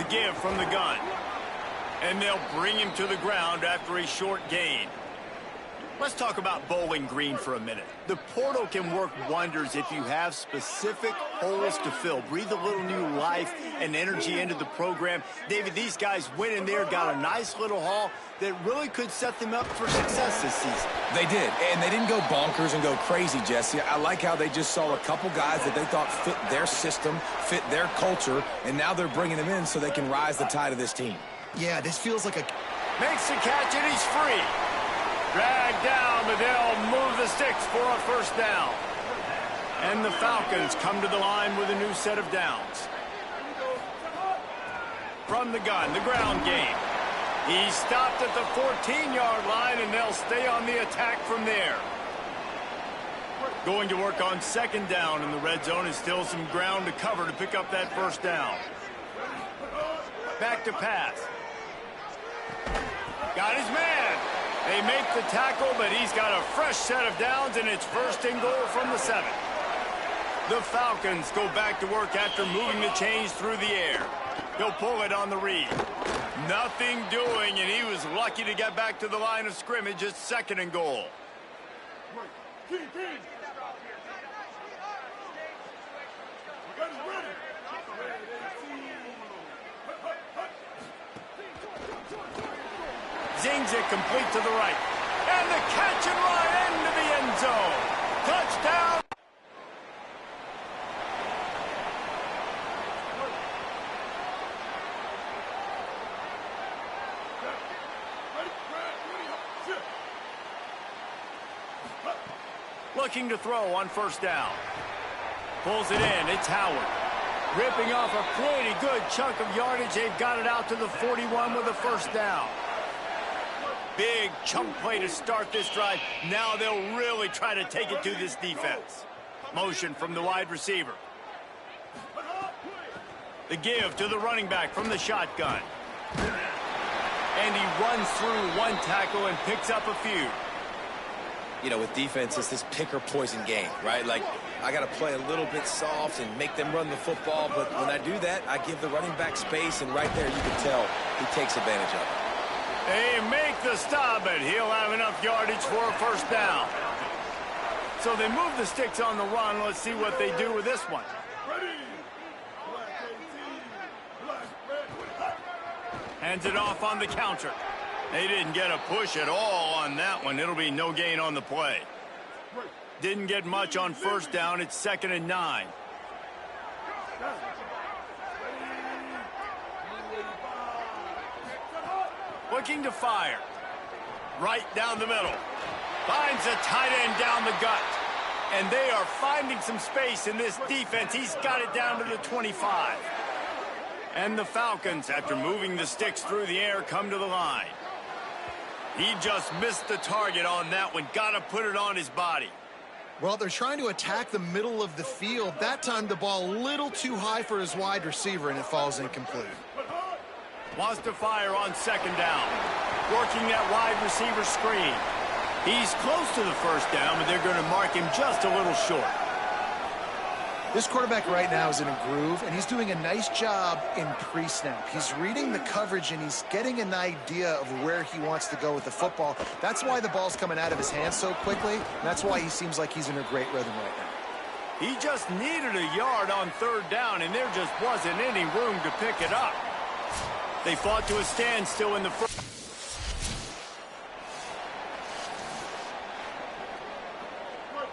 The give from the gun. And they'll bring him to the ground after a short gain. Let's talk about Bowling Green for a minute. The portal can work wonders if you have specific holes to fill. Breathe a little new life and energy into the program. David, these guys went in there, got a nice little haul that really could set them up for success this season. They did, and they didn't go bonkers and go crazy, Jesse. I like how they just saw a couple guys that they thought fit their system, fit their culture, and now they're bringing them in so they can rise the tide of this team. Yeah, this feels like a... Makes the catch, and he's free. Dragged down, but they'll move the sticks for a first down. And the Falcons come to the line with a new set of downs. From the gun, the ground game. He stopped at the 14-yard line, and they'll stay on the attack from there. Going to work on second down in the red zone is still some ground to cover to pick up that first down. Back to pass. Got his man. They make the tackle, but he's got a fresh set of downs, and it's first and goal from the 7. The Falcons go back to work after moving the chains through the air. He'll pull it on the read. Nothing doing, and he was lucky to get back to the line of scrimmage at second and goal. Zings it complete to the right. And the catch and run into the end zone. Touchdown. Looking to throw on first down. Pulls it in. It's Howard. Ripping off a pretty good chunk of yardage. They've got it out to the 41 with a first down. Big chunk play to start this drive. Now they'll really try to take it to this defense. Motion from the wide receiver. The give to the running back from the shotgun. And he runs through one tackle and picks up a few. You know, with defense, it's this pick-or-poison game, right? Like, I got to play a little bit soft and make them run the football, but when I do that, I give the running back space, and right there you can tell he takes advantage of it. They make the stop, but he'll have enough yardage for a first down. So they move the sticks on the run. Let's see what they do with this one. Hands it off on the counter. They didn't get a push at all on that one. It'll be no gain on the play. Didn't get much on first down. It's 2nd and 9. Looking to fire. Right down the middle. Finds a tight end down the gut. And they are finding some space in this defense. He's got it down to the 25. And the Falcons, after moving the sticks through the air, come to the line. He just missed the target on that one. Got to put it on his body. Well, they're trying to attack the middle of the field. That time the ball a little too high for his wide receiver, and it falls incomplete. Wants to fire on second down. Working that wide receiver screen. He's close to the first down, but they're going to mark him just a little short. This quarterback right now is in a groove, and he's doing a nice job in pre-snap. He's reading the coverage, and he's getting an idea of where he wants to go with the football. That's why the ball's coming out of his hands so quickly, and that's why he seems like he's in a great rhythm right now. He just needed a yard on third down, and there just wasn't any room to pick it up. They fought to a standstill in the first.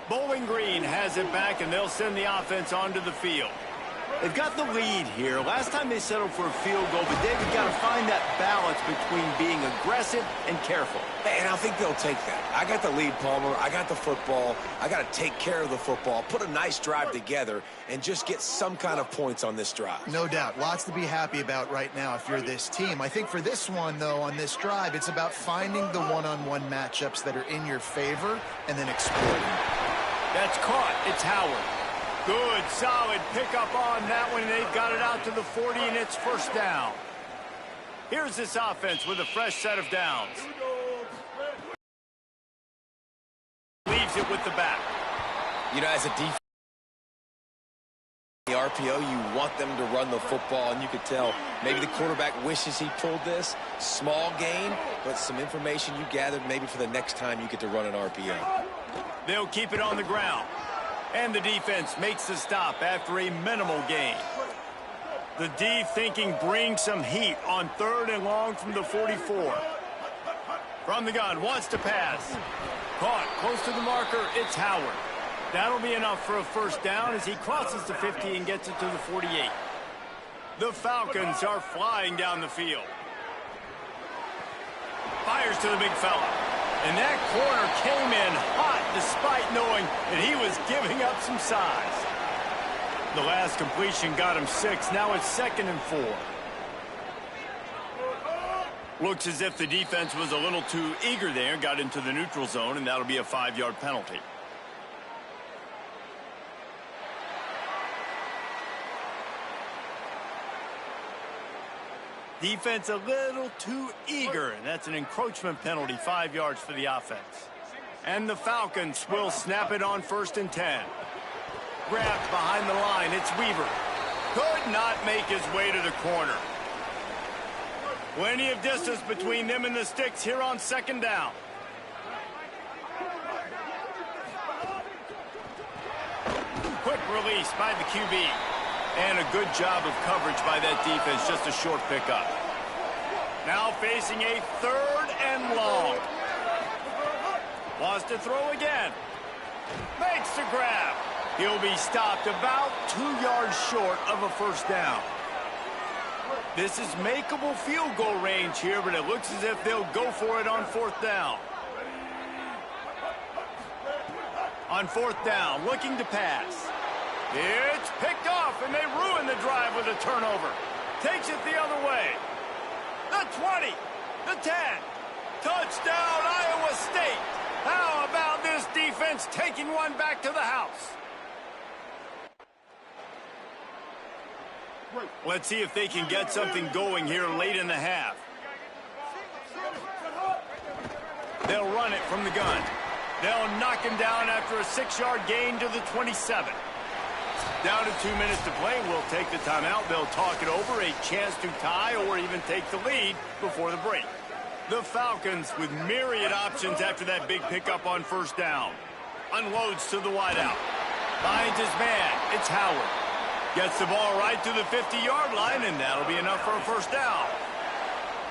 Bowling Green has it back, and they'll send the offense onto the field. They've got the lead here. Last time they settled for a field goal, but David got to find that balance between being aggressive and careful. And I think they'll take that. I got the lead, Palmer. I got the football. I got to take care of the football, put a nice drive together, and just get some kind of points on this drive. No doubt. Lots to be happy about right now if you're this team. I think for this one, though, on this drive, it's about finding the one-on-one matchups that are in your favor and then exploiting. That's caught. It's Howard. Good, solid pickup on that one. They've got it out to the 40, and it's first down. Here's this offense with a fresh set of downs. Leaves it with the back. You know, as a defense, The RPO, you want them to run the football, and you could tell maybe the quarterback wishes he pulled this. Small gain, but some information you gathered maybe for the next time you get to run an RPO. They'll keep it on the ground. And the defense makes the stop after a minimal gain. The D thinking bring some heat on 3rd and long from the 44. From the gun, wants to pass. Caught close to the marker, it's Howard. That'll be enough for a first down as he crosses the 50 and gets it to the 48. The Falcons are flying down the field. Fires to the big fella. And that corner came in hot despite knowing that he was giving up some size. The last completion got him 6. Now it's 2nd and 4. Looks as if the defense was a little too eager there, got into the neutral zone, and that'll be a 5-yard penalty. Defense a little too eager, and that's an encroachment penalty, 5 yards for the offense. And the Falcons will snap it on 1st and 10. Grabbed behind the line, it's Weaver. Could not make his way to the corner. Plenty of distance between them and the sticks here on 2nd down. Quick release by the QB. And a good job of coverage by that defense, just a short pickup. Now facing a 3rd and long. Wants to throw again. Makes the grab. He'll be stopped about 2 yards short of a first down. This is makeable field goal range here, but it looks as if they'll go for it on 4th down. On 4th down, looking to pass. It's picked off, and they ruin the drive with a turnover. Takes it the other way. The 20, the 10. Touchdown, Iowa State. How about this defense taking one back to the house? Let's see if they can get something going here late in the half. They'll run it from the gun. They'll knock him down after a 6-yard gain to the 27. Down to 2 minutes to play. We'll take the timeout. They'll talk it over. A chance to tie or even take the lead before the break. The Falcons with myriad options after that big pickup on 1st down. Unloads to the wideout. Finds his man. It's Howard. Gets the ball right to the 50-yard line, and that'll be enough for a first down.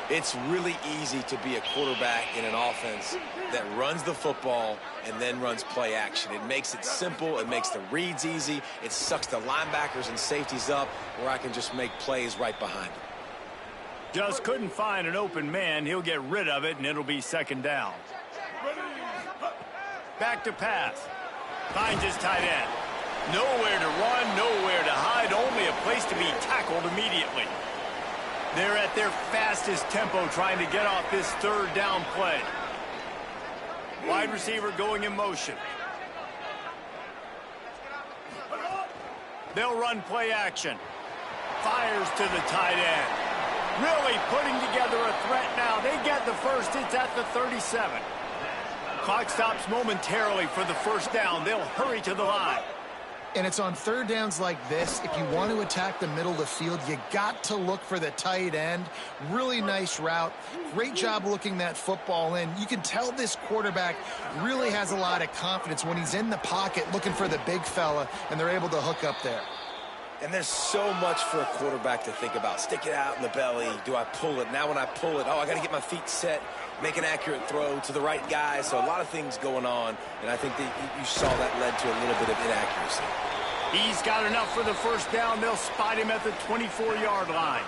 It's really easy to be a quarterback in an offense that runs the football and then runs play action. It makes it simple. It makes the reads easy. It sucks the linebackers and safeties up where I can just make plays right behind them. Just couldn't find an open man. He'll get rid of it, and it'll be 2nd down. Back to pass. Finds his tight end. Nowhere to run, nowhere to hide, only a place to be tackled immediately. They're at their fastest tempo trying to get off this 3rd down play. Wide receiver going in motion. They'll run play action. Fires to the tight end. Really putting together a threat now. They get the first. It's at the 37. Clock stops momentarily for the first down. They'll hurry to the line. And it's on 3rd downs like this. If you want to attack the middle of the field, you got to look for the tight end. Really nice route. Great job looking that football in. You can tell this quarterback really has a lot of confidence when he's in the pocket looking for the big fella, and they're able to hook up there. And there's so much for a quarterback to think about. Stick it out in the belly. Do I pull it? Now when I pull it, I got to get my feet set, make an accurate throw to the right guy. So a lot of things going on, and I think that you saw that led to a little bit of inaccuracy. He's got enough for the first down. They'll spot him at the 24-yard line.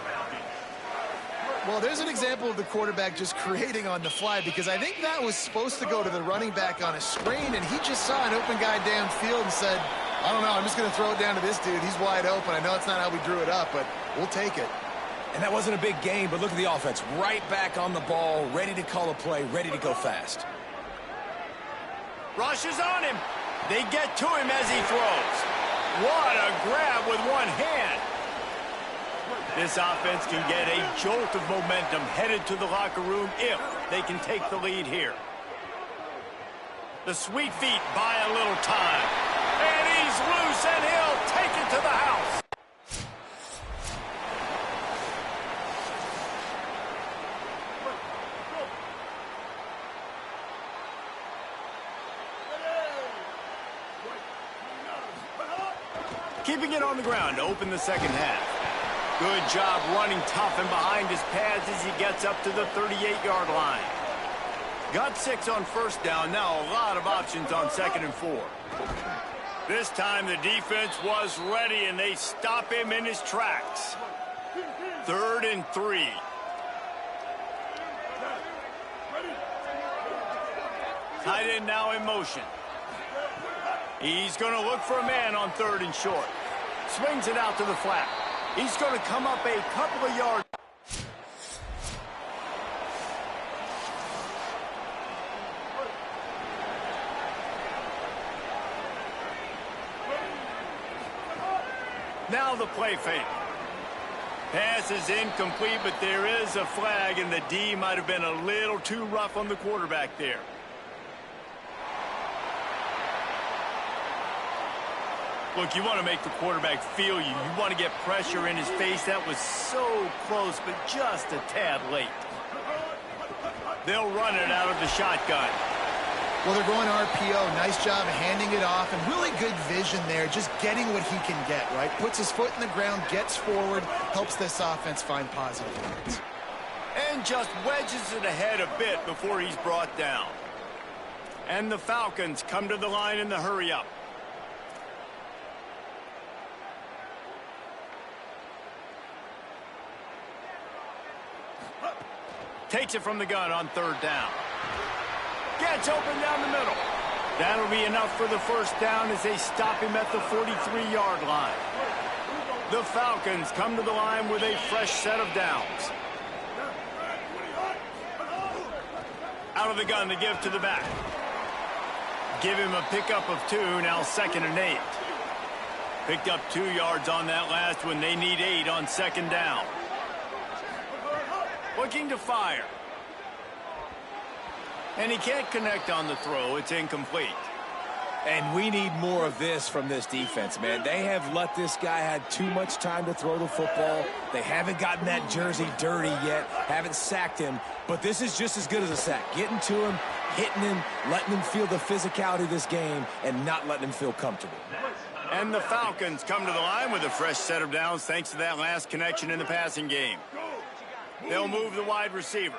Well, there's an example of the quarterback just creating on the fly, because I think that was supposed to go to the running back on a screen, and he just saw an open guy downfield and said, I don't know, I'm just going to throw it down to this dude. He's wide open. I know it's not how we drew it up, but we'll take it. And that wasn't a big gain, but look at the offense. Right back on the ball, ready to call a play, ready to go fast. Rushes on him. They get to him as he throws. What a grab with one hand. This offense can get a jolt of momentum headed to the locker room if they can take the lead here. The sweet feet buy a little time. And he's loose, and he'll take it to the house. keeping it on the ground to open the second half. Good job running tough and behind his pads as he gets up to the 38-yard line. Got 6 on first down. Now a lot of options on 2nd and 4. This time the defense was ready, and they stop him in his tracks. 3rd and 3. Tight end now in motion. He's going to look for a man on 3rd and short. Swings it out to the flat. He's going to come up a couple of yards. Now the play fake. Pass is incomplete, but there is a flag, and the D might have been a little too rough on the quarterback there. Look, you want to make the quarterback feel you. You want to get pressure in his face. That was so close, but just a tad late. They'll run it out of the shotgun. Well, they're going RPO. Nice job handing it off, and really good vision there, just getting what he can get, right? Puts his foot in the ground, gets forward, helps this offense find positive yards. And just wedges it ahead a bit before he's brought down. And the Falcons come to the line in the hurry-up. Takes it from the gun on 3rd down. Gets open down the middle. That'll be enough for the first down as they stop him at the 43-yard line. The Falcons come to the line with a fresh set of downs. Out of the gun to give to the back. Give him a pickup of 2, now 2nd and 8. Picked up 2 yards on that last one. They need 8 on 2nd down. Looking to fire. And he can't connect on the throw. It's incomplete. And we need more of this from this defense, man. They have let this guy have too much time to throw the football. They haven't gotten that jersey dirty yet, haven't sacked him. But this is just as good as a sack. Getting to him, hitting him, letting him feel the physicality of this game, and not letting him feel comfortable. And the Falcons come to the line with a fresh set of downs thanks to that last connection in the passing game. They'll move the wide receiver.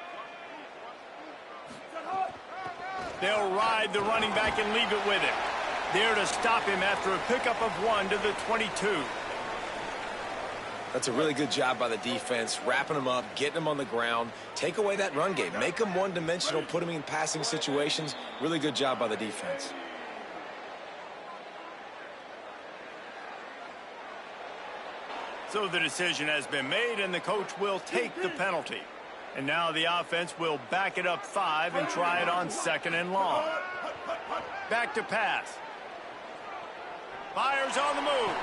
They'll ride the running back and leave it with him. There to stop him after a pickup of 1 to the 22. That's a really good job by the defense, wrapping him up, getting him on the ground. Take away that run game. Make him one-dimensional, put him in passing situations. Really good job by the defense. So the decision has been made, and the coach will take the penalty. And now the offense will back it up 5 and try it on 2nd and long. Back to pass. Fires on the move.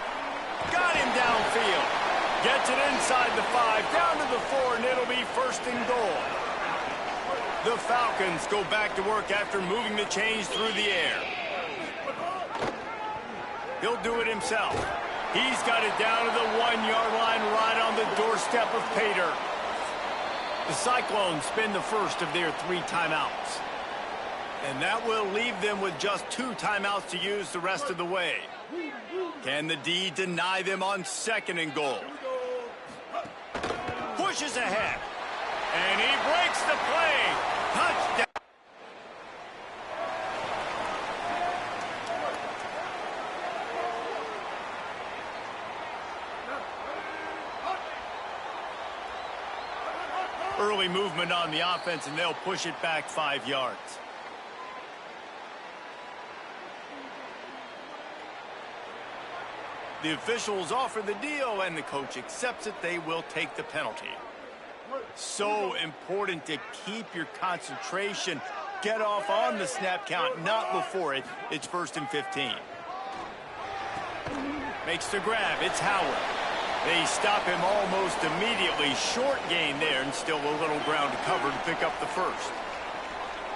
Got him downfield. Gets it inside the 5, down to the 4, and it'll be 1st and goal. The Falcons go back to work after moving the chains through the air. He'll do it himself. He's got it down to the 1-yard line right on the doorstep of Pater. The Cyclones spend the first of their 3 timeouts. And that will leave them with just 2 timeouts to use the rest of the way. Can the D deny them on 2nd and goal? Pushes ahead. And he breaks the play. Touchdown. Early movement on the offense, and they'll push it back 5 yards. The officials offer the deal, and the coach accepts it. They will take the penalty. So important to keep your concentration. Get off on the snap count, not before it. It's 1st and 15. Makes the grab. It's Howard. They stop him almost immediately. Short gain there, and still a little ground to cover to pick up the first.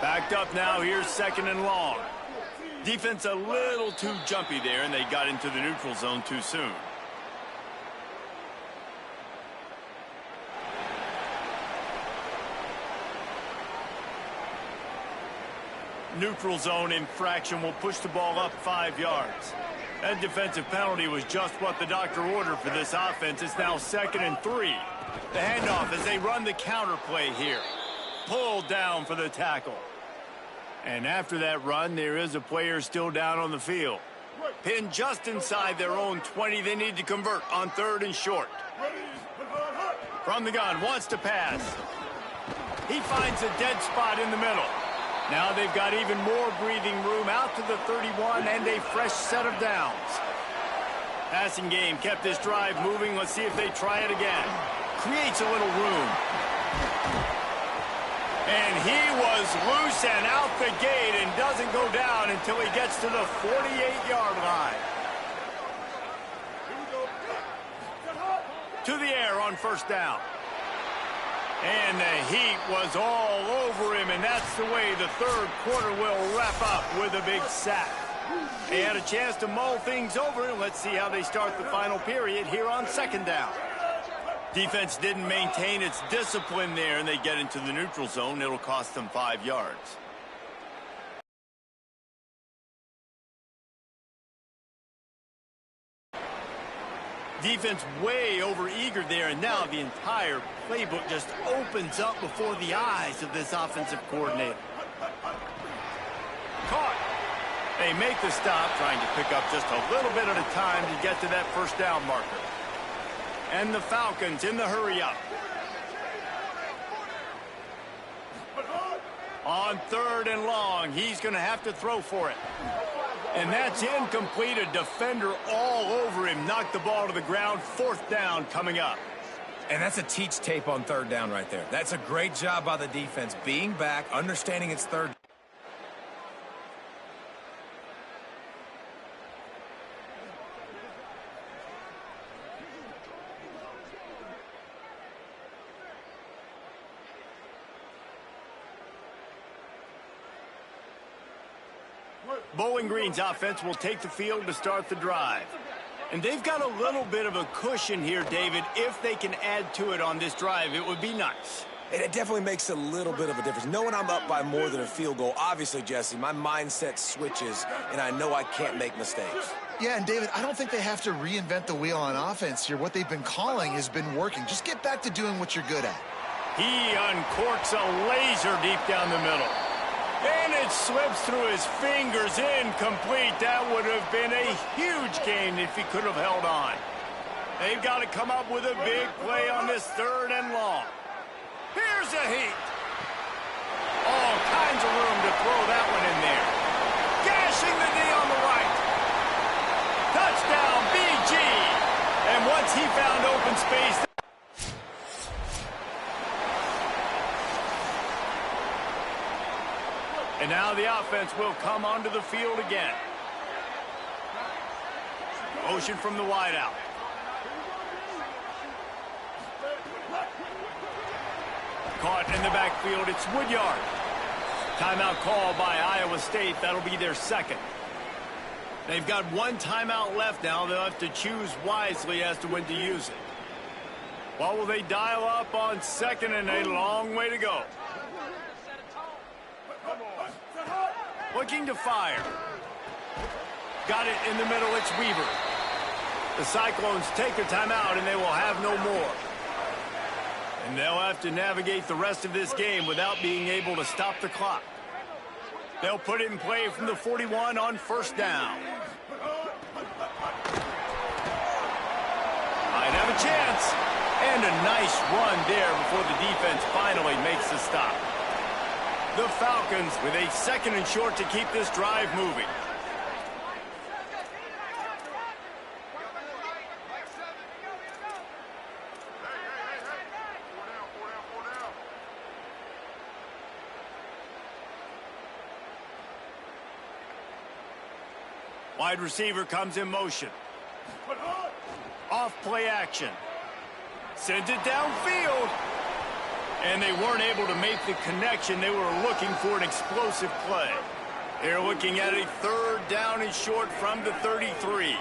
Backed up now. Here's 2nd and long. Defense a little too jumpy there, and they got into the neutral zone too soon. Neutral zone infraction will push the ball up 5 yards. That defensive penalty was just what the doctor ordered for this offense. It's now 2nd and 3. The handoff as they run the counter play here. Pulled down for the tackle. And after that run, there is a player still down on the field. Pinned just inside their own 20. They need to convert on 3rd and short. From the gun, wants to pass. He finds a dead spot in the middle. Now they've got even more breathing room out to the 31 and a fresh set of downs. Passing game kept this drive moving. Let's see if they try it again. Creates a little room. And he was loose and out the gate and doesn't go down until he gets to the 48-yard line. To the air on 1st down. And the heat was all over him, and that's the way the 3rd quarter will wrap up with a big sack. They had a chance to mull things over, and let's see how they start the final period here on 2nd down. Defense didn't maintain its discipline there, and they get into the neutral zone. It'll cost them 5 yards. Defense way over-eager there, and now the entire playbook just opens up before the eyes of this offensive coordinator. Caught. They make the stop, trying to pick up just a little bit at a time to get to that 1st down marker. And the Falcons in the hurry-up. On 3rd and long, he's going to have to throw for it. And that's incomplete. A defender all over him. Knocked the ball to the ground. 4th down coming up. And that's a teach tape on 3rd down right there. That's a great job by the defense. Being back, understanding it's 3rd. Bowling Green's offense will take the field to start the drive. And they've got a little bit of a cushion here, David. If they can add to it on this drive, it would be nice. It definitely makes a little bit of a difference. Knowing I'm up by more than a field goal, obviously, Jesse, my mindset switches, and I know I can't make mistakes. Yeah, and David, I don't think they have to reinvent the wheel on offense here. What they've been calling has been working. Just get back to doing what you're good at. He uncorks a laser deep down the middle. And it slips through his fingers, incomplete. That would have been a huge gain if he could have held on. They've got to come up with a big play on this 3rd and long. Here's a heat. All kinds of room to throw that one in there. Gashing the knee on the right. Touchdown, BG. And once he found open space... And now the offense will come onto the field again. Motion from the wideout. Caught in the backfield. It's Woodyard. Timeout call by Iowa State. That'll be their 2nd. They've got 1 timeout left now. They'll have to choose wisely as to when to use it. What will they dial up on 2nd and a long way to go? Looking to fire. Got it in the middle. It's Weaver. The Cyclones take a timeout, and they will have no more. And they'll have to navigate the rest of this game without being able to stop the clock. They'll put it in play from the 41 on 1st down. Might have a chance. And a nice run there before the defense finally makes the stop. The Falcons with a 2nd and short to keep this drive moving. Wide receiver comes in motion. Off play action. Sends it downfield. And they weren't able to make the connection. They were looking for an explosive play. They're looking at a 3rd down and short from the 33.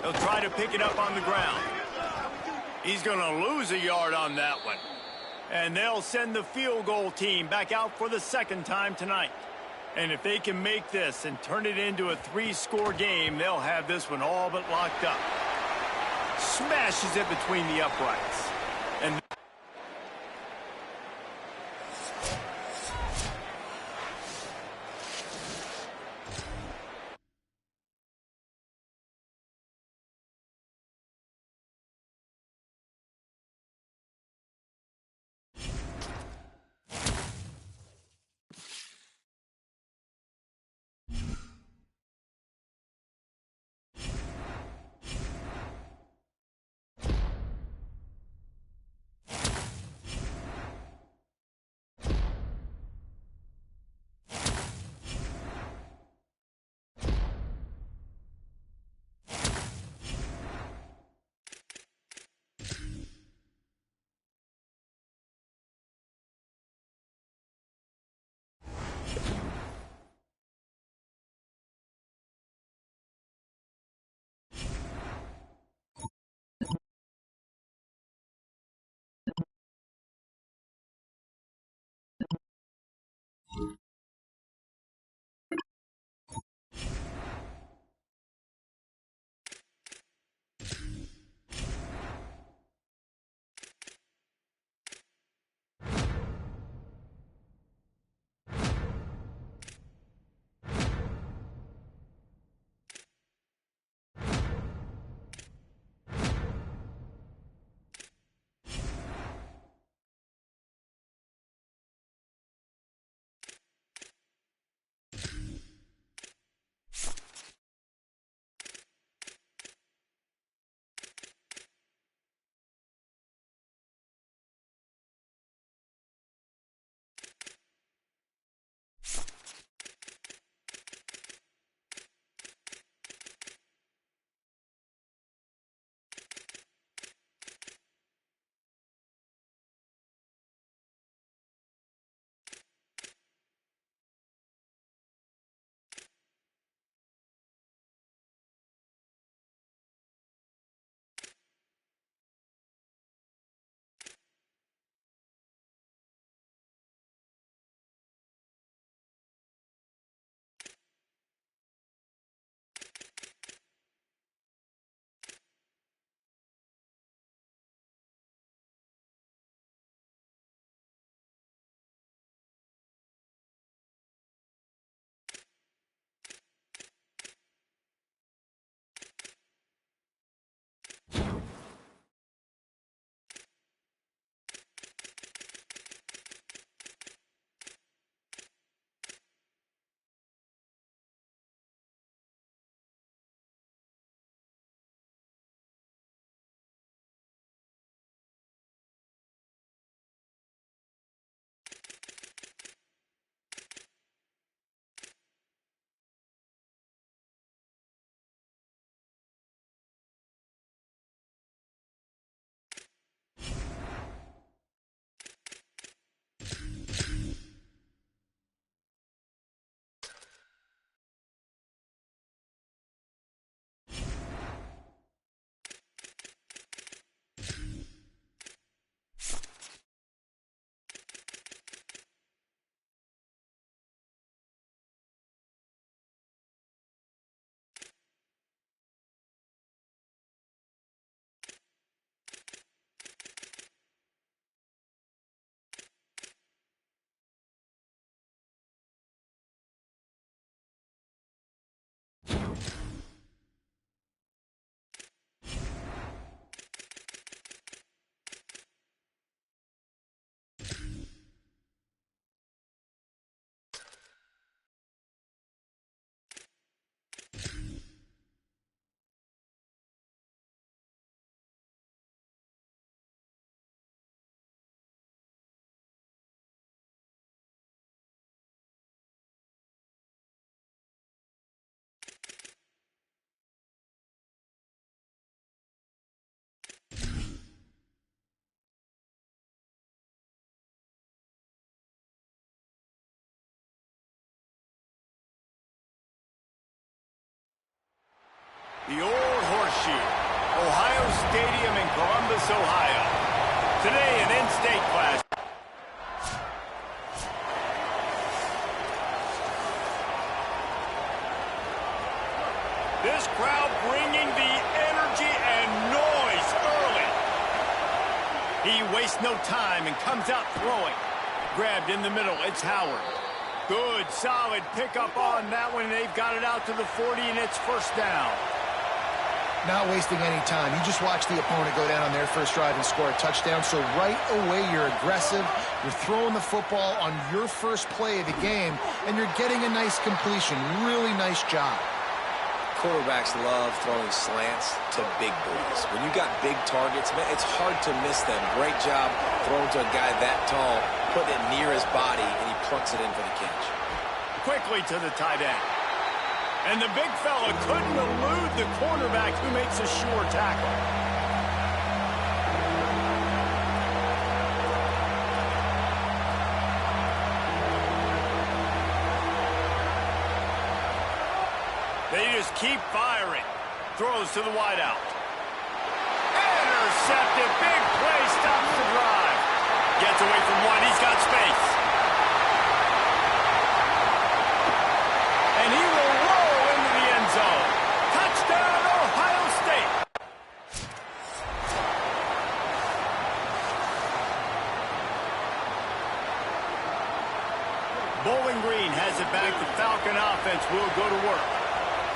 They'll try to pick it up on the ground. He's going to lose a yard on that one. And they'll send the field goal team back out for the second time tonight. And if they can make this and turn it into a 3-score game, they'll have this one all but locked up. Smashes it between the uprights. And the old horseshoe, Ohio Stadium in Columbus, Ohio. Today, an in-state class. This crowd bringing the energy and noise early. He wastes no time and comes out throwing. Grabbed in the middle, it's Howard. Good, solid pickup on that one. They've got it out to the 40, and it's first down. Not wasting any time. You just watch the opponent go down on their first drive and score a touchdown. So right away, you're aggressive. You're throwing the football on your first play of the game, and you're getting a nice completion. Really nice job. Quarterbacks love throwing slants to big boys. When you got big targets, man, it's hard to miss them. Great job throwing to a guy that tall, putting it near his body, and he plucks it in for the catch. Quickly to the tight end. And the big fella couldn't elude the cornerback who makes a sure tackle. They just keep firing. Throws to the wideout. Intercepted. Big play. Stops the drive. Gets away from one. He's got space. And he will roll into the end zone. Touchdown, Ohio State. Bowling Green has it back. The Falcon offense will go to work.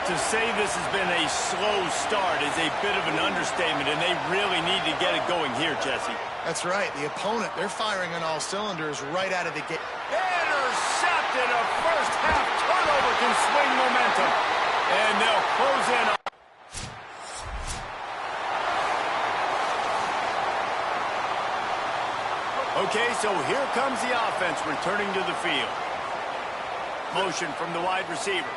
To say this has been a slow start is a bit of an understatement, and they really need to get it going here, Jesse. That's right. The opponent, they're firing on all cylinders right out of the gate. Intercepted. A first-half turnover can swing momentum. And they'll close in. Okay, so here comes the offense returning to the field. Motion from the wide receiver.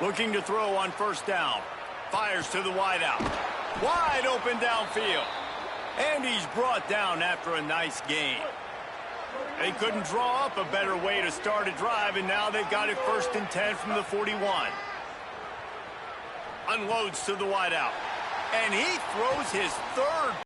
Looking to throw on first down. Fires to the wideout. Wide open downfield. And he's brought down after a nice gain. They couldn't draw up a better way to start a drive, and now they've got it 1st and 10 from the 41. Unloads to the wideout. And he throws his third